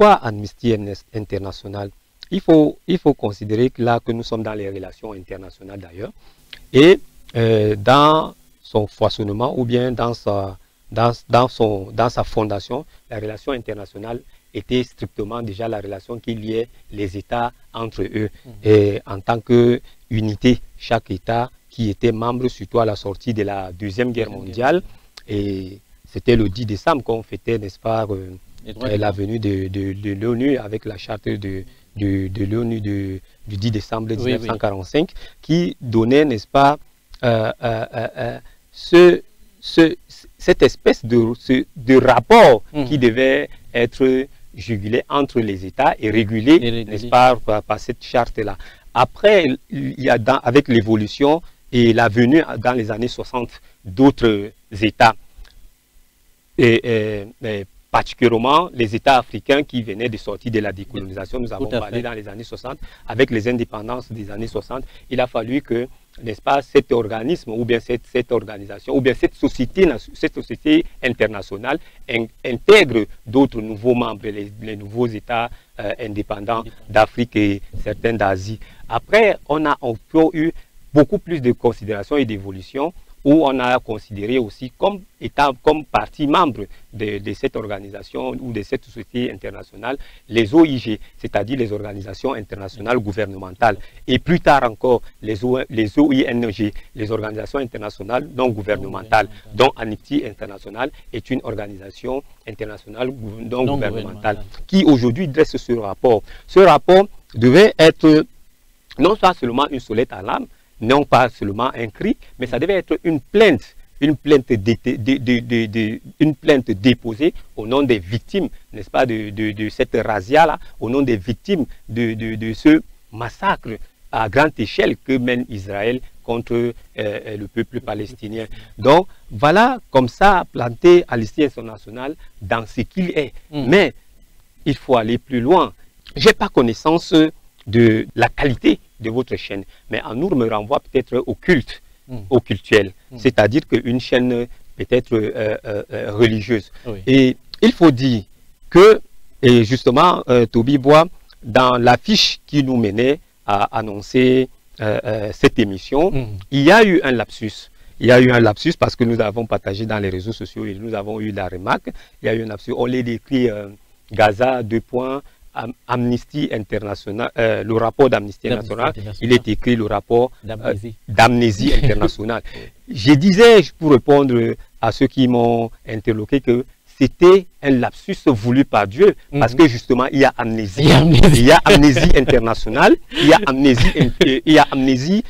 pourquoi Amnesty International? Il faut considérer que là que nous sommes dans les relations internationales d'ailleurs, et dans son foisonnement ou bien dans sa fondation, la relation internationale était strictement déjà la relation qui liait les États entre eux. Et en tant qu'unité, chaque État qui était membre, surtout à la sortie de la Deuxième Guerre mondiale, et c'était le 10 décembre qu'on fêtait, n'est-ce pas, la venue de l'ONU avec la charte de l'ONU du 10 décembre 1945, qui donnait, n'est-ce pas, cette espèce de rapport qui devait être jugulé entre les États et régulé, n'est-ce pas, par cette charte-là. Après, il y a avec l'évolution et la venue dans les années 60 d'autres États, et particulièrement les États africains qui venaient de sortir de la décolonisation. Nous avons parlé dans les années 60, avec les indépendances des années 60, il a fallu que, n'est-ce pas, cet organisme ou bien cette organisation ou bien cette société internationale intègre d'autres nouveaux membres, les nouveaux États indépendants d'Afrique et certains d'Asie. Après, on a eu beaucoup plus de considération et d'évolution, où on a considéré aussi comme partie membre de cette organisation ou de cette société internationale, les OIG, c'est-à-dire les organisations internationales gouvernementales, et plus tard encore les OING, les organisations internationales non gouvernementales, dont Amnesty International est une organisation internationale non gouvernementale, qui aujourd'hui dresse ce rapport. Ce rapport devait être non pas seulement une sonnette à l'alarme, non pas seulement un cri, mais ça devait être une plainte déposée au nom des victimes, n'est-ce pas, de cette razzia-là, au nom des victimes de ce massacre à grande échelle que mène Israël contre le peuple palestinien. Donc, voilà comme ça planter Amnesty International dans ce qu'il est. Mais il faut aller plus loin. Je n'ai pas connaissance de la qualité de votre chaîne, mais Anour me renvoie peut-être au culte, au cultuel, c'est-à-dire qu'une chaîne peut-être religieuse. Et il faut dire que, et justement, Toby Bois, dans l'affiche qui nous menait à annoncer cette émission, il y a eu un lapsus. Il y a eu un lapsus parce que nous avons partagé dans les réseaux sociaux et nous avons eu la remarque. Il y a eu un lapsus. On l'a décrit Gaza, 2 points, Amnesty International, le rapport d'Amnesty International, il est écrit le rapport d'Amnesty International. Je disais, pour répondre à ceux qui m'ont interloqué, que c'était un lapsus voulu par Dieu, parce que justement, il y a amnésie. Il y a amnésie internationale, il y a amnésie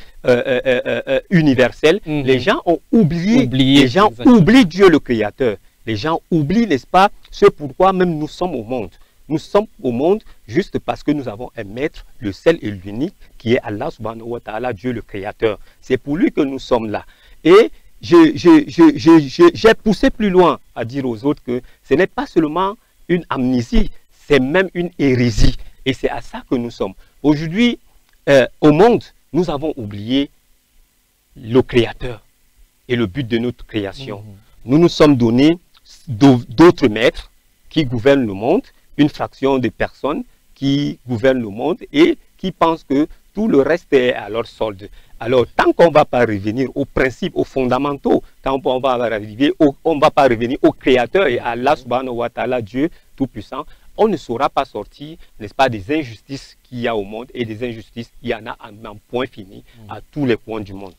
universelle. Les gens ont oublié, les gens oublient Dieu le Créateur. Les gens oublient, n'est-ce pas, ce pourquoi même nous sommes au monde. Nous sommes au monde juste parce que nous avons un maître, le seul et l'unique, qui est Allah subhanahu wa ta'ala, Dieu le Créateur. C'est pour lui que nous sommes là. Et j'ai poussé plus loin à dire aux autres que ce n'est pas seulement une amnésie, c'est même une hérésie. Et c'est à ça que nous sommes. Aujourd'hui, au monde, nous avons oublié le Créateur et le but de notre création. Nous nous sommes donnés d'autres maîtres qui gouvernent le monde, une fraction de personnes qui gouvernent le monde et qui pensent que tout le reste est à leur solde. Alors, tant qu'on ne va pas revenir aux principes, aux fondamentaux, tant qu'on ne va pas revenir au Créateur et à Allah subhanahu wa ta'ala, Dieu Tout-Puissant, on ne saura pas sortir, n'est-ce pas, des injustices qu'il y a au monde, et des injustices, il y en a à un point fini à tous les coins du monde.